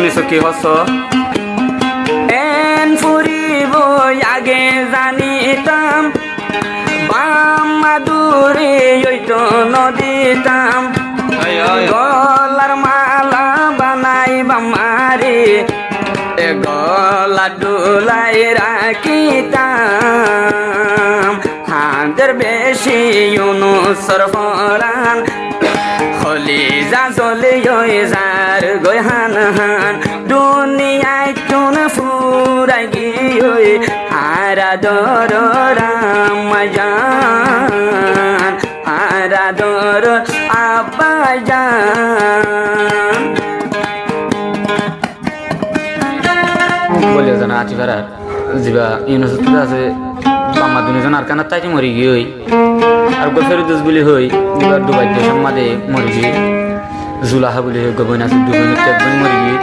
শুনিছ কি হস এন ফুরিব আগে জানিতাম বামাদুরে ওইটো নদীতাম গলার মালা বানাই বামারে গলা ডুলাই রাখিতাম হাঁদের বেশি অনুসর ফরান হলি যা চলে যার গই হান হান দুনিয়ায় তুন ফুরাই গিয়ে হারা দর রামাজান হারা দর আব্বাজান বলে জানা আছি ভাড়া যা ইউনিভার্সিটি আছে বাম্মা দুজন আর কানার তাইতে মরি গিয়ে আর গোফের দোষ বলি হই এবার দুবাই দেশের মাঝে মরি গিয়ে জুলাহা বলি হই গোবন আছে দুবন একজন মরি গিয়ে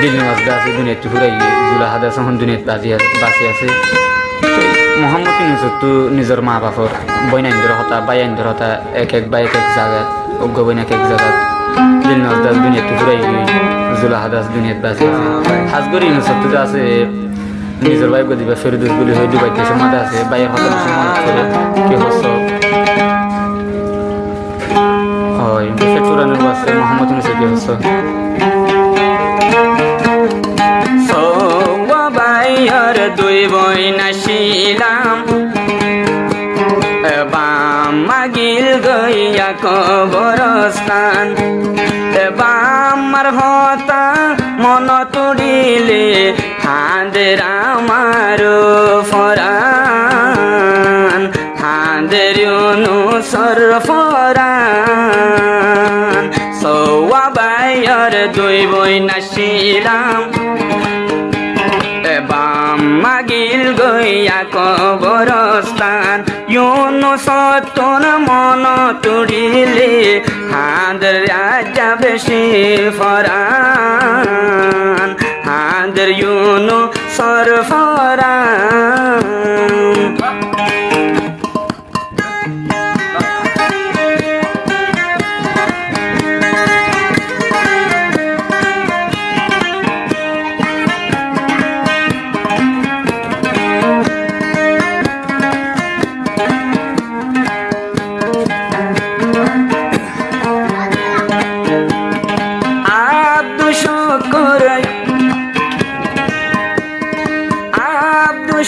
দিল্লি মাছ দা আছে দুনিয়াতে ফুরাই গিয়ে জুলাহা দা এখন দুনিয়াতে বাঁচি আছে মোহাম্মদ ইউনুস তো নিজের মা বাপর বইনাইন্দর হতা বাইন্দর হতা এক বা এক জায়গা গোবন এক জায়গা দিল্লি মাছ দাস দুনিয়াতে ফুরাই গিয়ে জুলাহা দাস দুনিয়াতে বাঁচি আছে হাজগর ইউনুস তো আছে নিজের ভাই গদিবা ফেরদৌস বলি হয়ে দুবাই দেশের মাঝে আছে বাইয়ের হতা বেশি মনে করে কি হচ্ছ হয় দেশে চুরানোর আছে মোহাম্মদ ইউনুস কি হচ্ছ বাইয়ের দুই বই নাছিলাম বামাগিল গইয়া কবরস্থান বামার হতা মন তুড়িলে হাঁদের আমার ফরান হাঁদের অনুসর ফরান সৌয়া বাইয়ের দুই বই নাছিলাম বামাগিল গইয়া কবরস্থান ইউনুসতন মন তুড়িলে হাঁদের রাজা বেশি ফরান হাঁদের ইউনুসর ফরান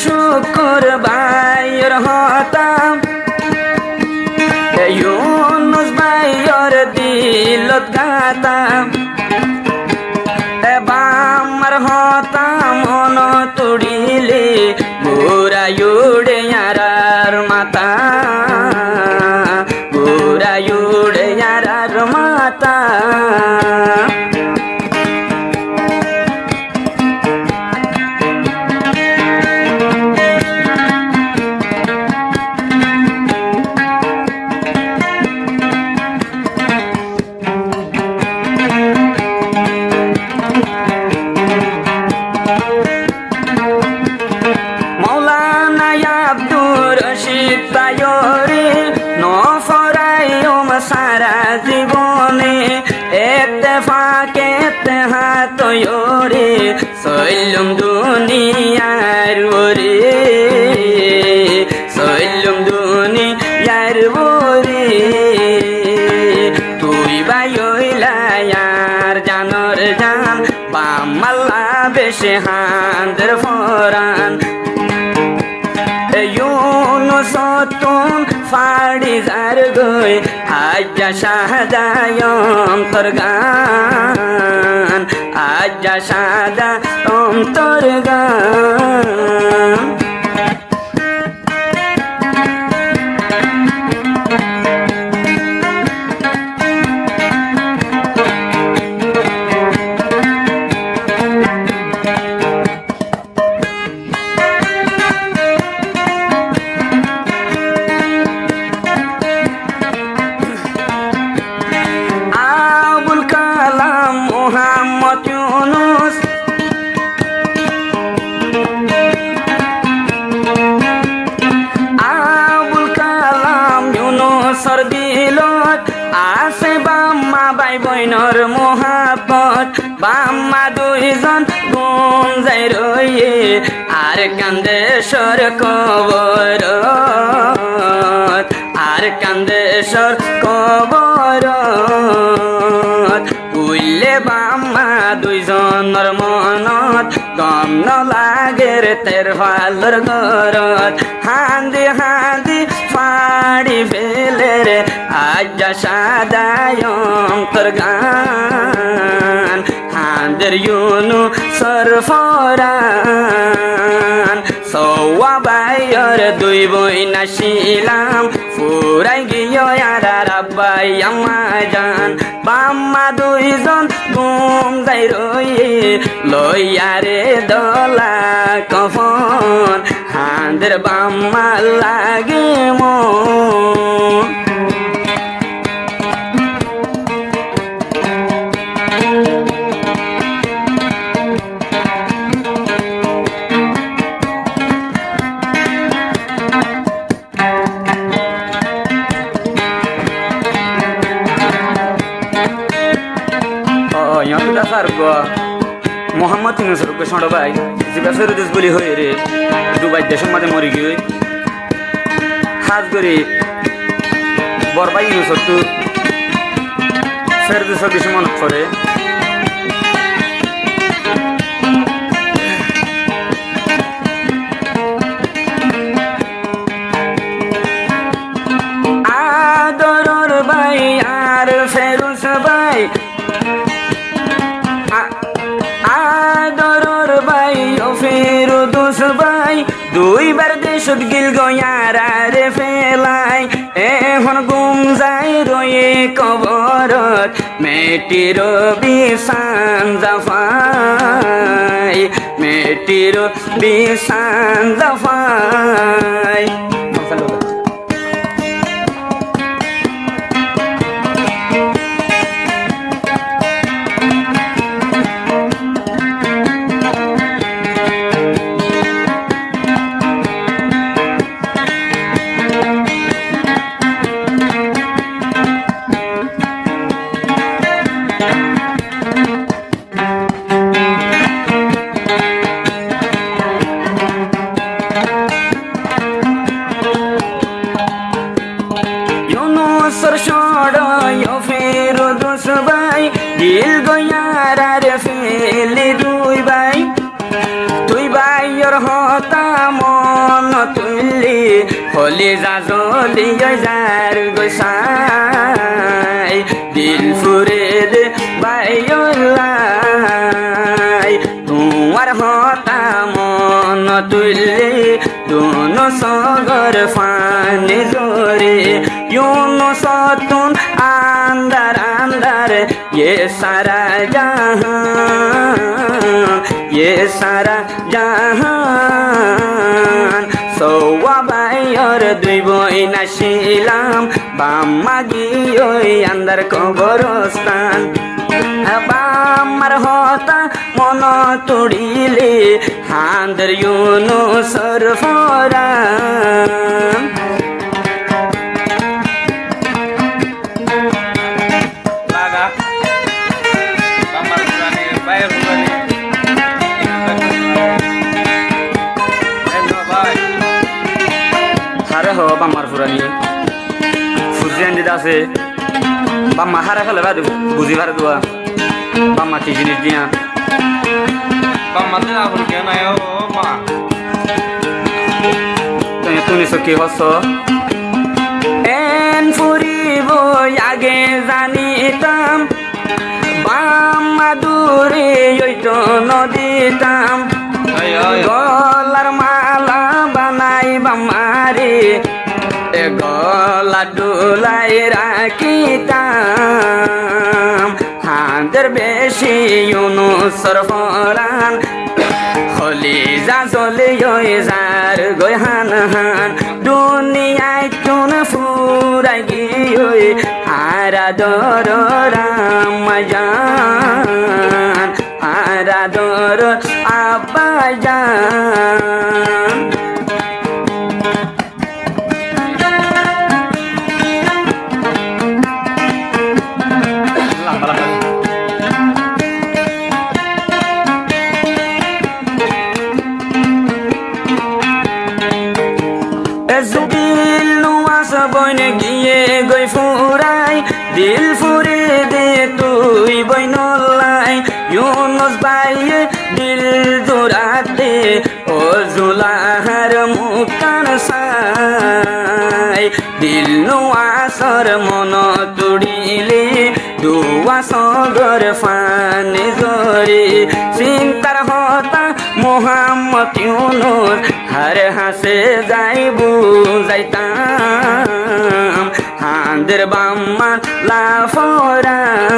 শুকর বাইর হতাম ইউনুস বাইর দিলত গাতাম বামার হতাম মন তুড়িলে বুড়াইউড়ে আর মাতা বুড়াইউড়ে আর মাতা সারা জীবনে এতেফাকে হাতরে সইলুম দুনিয়ার ওরে সইলুম দুনিয়ার ওরে তুই বাইলায়ার জানর জান বামাল্লা বেশে হাঁদের ফরান ইউনুসতন ফাড়ি যার গই আজ্জা শাহদায় অন্তর গান আজ্জা শাহদা অন্তর গান মোহাম্মদ ইউনুস আবুল কালাম ইউনুসর দিলত আছে বাম্মা বাই বইনর মোহাব্বত বাম্মা দুইজন গুম যাই রয়ে আর কান্দেশ্বর কবর আর কান্দেশ্বর কবর উইলে বাম্মা দুইজনের মনত গম নলাগের তের ভালর গরত হান্দি হান্দি ফাড়ি ফেলে রে আজ সাদায়ম তোর গান হান্দের ইউনু সরফরান সৌয়া বাইর দুই বই নাশিলাম ফুরাই গিয়ে আর রাব্বাই আম্মা জান বাম্মা দুইজন গুম যাই রয়ে লইয়ারে দলা কফন হাঁদের বাম্মা লাগে মন মোহাম্মদ ইউনুসের ছোট ভাই যেটা ফেরুদেশ বলি হয়ে রে দুবাই দেশের মাঝে মরি গিয়ে হাত করে বরবাই ইউনুসর তো ফেরুদেশের বেশি মনে করে আদরর ভাই আর ফেরুস ভাই আদরর ভাই ও ফেরুদুস ভাই দুইবার দেশত গিল গয়ারে ফেলাই এখন গুম যাই রয়ে কবরত মেটির বিছান জাফাই মেটির বিছান জাফাই দিল গয়ার ফেলে দুই ভাই তুই ভাইয়ের হতা মন তুললি হলি যা জলি যার গোসাই দিল ফুরে দে ভাইয়াই তোমার হতা মন তুললি দুনো সগর ফানে জোরে ইউনো সতুন আন্দার আন্দার ये सारा जहान सौवा भाइयर दुई बई नाशिलाम बाम्मा गियोई अंदर कबरस्तान बाम्मार हता मन तुड़िले हांदर इउनुसर फरान বাম্মার ফুরানি ফুরজিয়ান দিদা আছে বাম্মা হারা ফেলে বাদ বুঝি ভারে দোয়া বাম্মা কি জিনিস দিয়া বাম্মা তো আবুল কেন আয় মা তুমি সকি হস এন ফুরিব আগে জানিতাম বাম্মা দূরে ওইটো নদীতাম গলার মালা বানাই বাম্মারে গলা ডুলাই রাখিতাম হাঁদের বেশি ইউনুসর ফরান হলি যা চলে যার গই হান হান দুনিয়ায় কোন ফুরাই গিয়ে আরাদর রামাজান আরাদর আব্বাজান ইউনুস ভাইয়ে দিল জোড়াতে ও জুলাহার মুক্তার সাই দিল নোয়াসর মন তুড়িলে দুয়া সগর ফানে জরে চিন্তার হতা মোহাম্মদ ইউনুস হার হাসে যাইবু যাইতাম হাঁদের বাম্মা লাফরান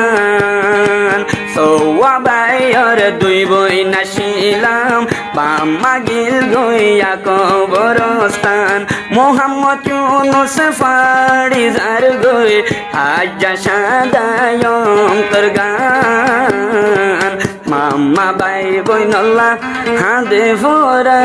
সৌয়া বাইর দুই বই নাশিলাম বাম্মা গিল গইয়া কবরস্থান মোহাম্মদ ইউনুস ফাড়ি যার গই আজ্জা সাদায়ম তোর গান মাম্মা বাই বই নল্লা হাঁদে ফোরা